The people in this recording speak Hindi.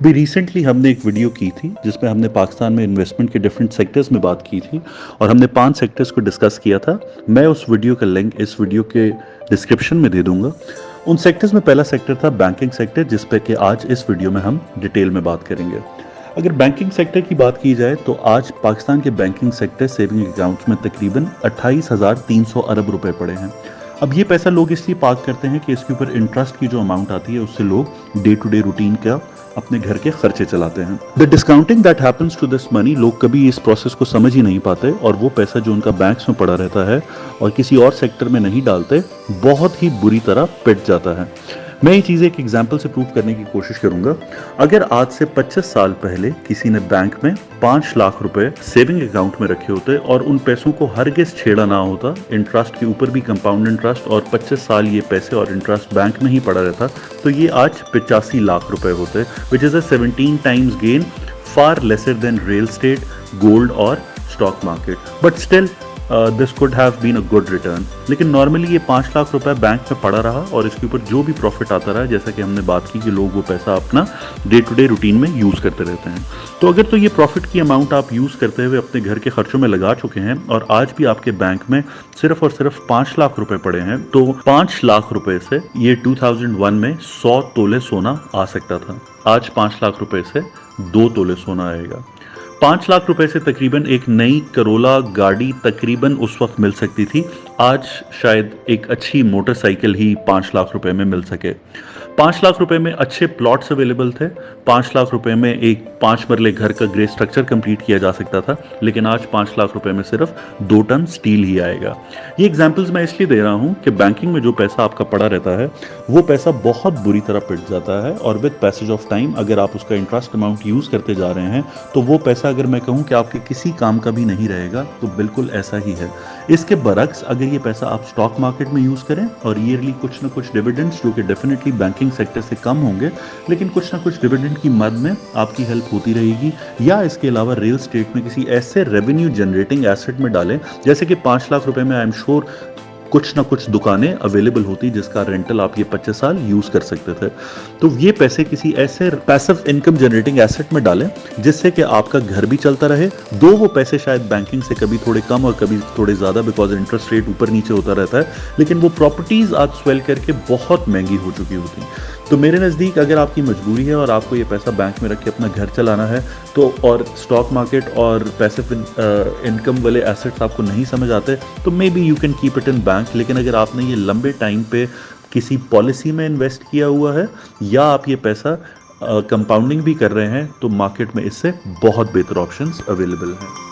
अभी रिसेंटली हमने एक वीडियो की थी जिसमें हमने पाकिस्तान में इन्वेस्टमेंट के डिफरेंट सेक्टर्स में बात की थी और हमने 5 सेक्टर्स को डिस्कस किया था। मैं उस वीडियो का लिंक इस वीडियो के डिस्क्रिप्शन में दे दूंगा। उन सेक्टर्स में पहला सेक्टर था बैंकिंग सेक्टर, जिस पे कि आज इस वीडियो में हम डिटेल में बात करेंगे। अगर बैंकिंग सेक्टर की बात की जाए तो आज पाकिस्तान के बैंकिंग सेक्टर सेविंग अकाउंट्स में तकरीबन 28,300 अरब रुपए पड़े हैं। अब ये पैसा लोग इसलिए पार्क करते हैं कि इसके ऊपर इंटरेस्ट की जो अमाउंट आती है उससे लोग डे टू डे रूटीन का अपने घर के खर्चे चलाते हैं। The discounting that happens to this money, लोग कभी इस प्रोसेस को समझ ही नहीं पाते और वो पैसा जो उनका बैंक्स में पड़ा रहता है और किसी और सेक्टर में नहीं डालते, बहुत ही बुरी तरह पिट जाता है। मैं ये चीज़ एक एग्जाम्पल से प्रूव करने की कोशिश करूंगा। अगर आज से 25 साल पहले किसी ने बैंक में 5 लाख रुपए सेविंग अकाउंट में रखे होते और उन पैसों को हरगिज छेड़ा ना होता, इंटरेस्ट के ऊपर भी कंपाउंड इंटरेस्ट, और 25 साल ये पैसे और इंटरेस्ट बैंक में ही पड़ा रहता, तो ये आज 85 लाख रुपए होते, which is a 17 times gain, far lesser than real estate, gold और stock market, but still this could have been a good return. लेकिन नॉर्मली ये 5 लाख रुपए बैंक में पड़ा रहा और इसके ऊपर जो भी प्रॉफिट आता रहा, जैसा कि हमने बात की कि लोग वो पैसा अपना डे टू डे रूटीन में यूज़ करते रहते हैं। तो अगर तो ये प्रॉफिट की अमाउंट आप यूज़ करते हुए अपने घर के खर्चों में लगा चुके हैं और आज भी आपके बैंक में सिर्फ और सिर्फ 5 लाख रुपए पड़े हैं, तो 5 लाख रुपए से ये 2001 में 100 तोले सोना आ सकता था। आज 5 लाख रुपए से 2 तोले सोना आएगा। 5 लाख रुपए से तकरीबन एक नई करोला गाड़ी तकरीबन उस वक्त मिल सकती थी। आज शायद एक अच्छी मोटरसाइकिल ही 5 लाख रुपए में मिल सके। 5 लाख रुपए में अच्छे प्लॉट्स अवेलेबल थे। 5 लाख रुपए में एक 5 मरले घर का ग्रे स्ट्रक्चर कंप्लीट किया जा सकता था, लेकिन आज 5 लाख रुपए में सिर्फ 2 टन स्टील ही आएगा। ये एग्जाम्पल्स मैं इसलिए दे रहा हूं कि बैंकिंग में जो पैसा आपका पड़ा रहता है वो पैसा बहुत बुरी तरह पिट जाता है और विद पैसेज ऑफ टाइम अगर आप उसका इंटरेस्ट अमाउंट यूज करते जा रहे हैं तो वो पैसा, अगर मैं कहूं कि आपके किसी काम का भी नहीं रहेगा, तो बिल्कुल ऐसा ही है। इसके बरक्स अगर ये पैसा आप स्टॉक मार्केट में यूज करें और ईयरली कुछ ना कुछ डिविडेंड्स, जो कि डेफिनेटली बैंकिंग सेक्टर से कम होंगे लेकिन कुछ ना कुछ डिविडेंड की मद में आपकी हेल्प होती रहेगी, या इसके अलावा रियल एस्टेट में किसी ऐसे रेवेन्यू जनरेटिंग एसेट में डालें, जैसे कि 5 लाख रुपए में आई एम श्योर कुछ ना कुछ दुकानें अवेलेबल होती जिसका रेंटल आप ये 25 साल यूज कर सकते थे। तो ये पैसे किसी ऐसे पैसिव इनकम जनरेटिंग एसेट में डालें जिससे कि आपका घर भी चलता रहे। दो वो पैसे शायद बैंकिंग से कभी थोड़े कम और कभी थोड़े ज्यादा, बिकॉज इंटरेस्ट रेट ऊपर नीचे होता रहता है, लेकिन वो प्रॉपर्टीज आज स्वेल करके बहुत महंगी हो चुकी होती। तो मेरे नज़दीक अगर आपकी मजबूरी है और आपको ये पैसा बैंक में रख के अपना घर चलाना है, तो और स्टॉक मार्केट और पैसिव इनकम वाले एसेट्स आपको नहीं समझ आते, तो may be you can keep it in bank. लेकिन अगर आपने ये लंबे टाइम पे किसी पॉलिसी में इन्वेस्ट किया हुआ है या आप ये पैसा कंपाउंडिंग भी कर रहे हैं, तो मार्केट में इससे बहुत बेहतर ऑप्शंस अवेलेबल हैं।